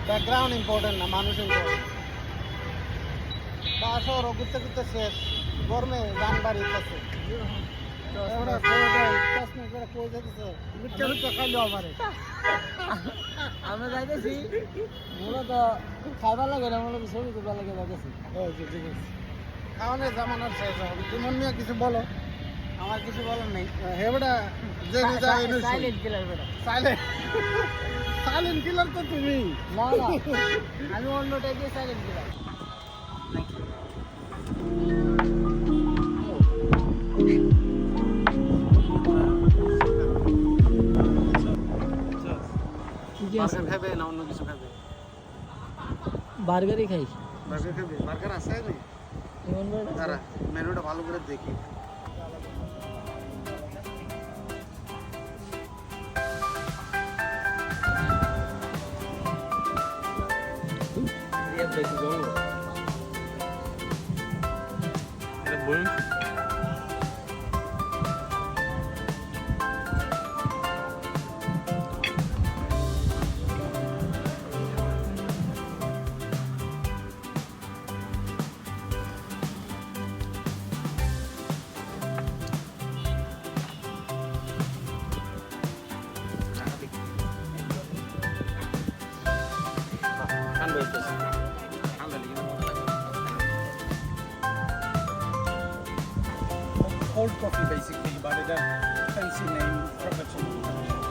Background important না, মানুষ important. বা শহর ঘুরতে ঘুরতে শেষ, গরমে গান বাড়িতেছে খাইলো আমারে। আমরা যাইতেছি মূলত খাইবার লাগে না, মূলত ছবি তুলবার লাগে যাইতেছি। ঠিক আছে, খাওয়ানোর জামানার শেষ এখন। তুমি নিয়ে কিছু বলো। আমার কিছু বলার নেই। হেবড়া যে সাইলেন্ট কিলার বেটা। সাইলেন্ট সাইলেন্ট কিলার তো তুমি। না না, আমি অন্য টাইপের সাইলেন্ট কিলার। বার্গার খাবে না অন্য কিছু খাবে? বার্গারই খাই। বার্গার খাবে? বার্গার আছে নাকি? দাঁড়া, মেনুটা ভালো করে দেখি। এটা বলুন। Cold coffee basically, but it has fancy name, Frappuccino.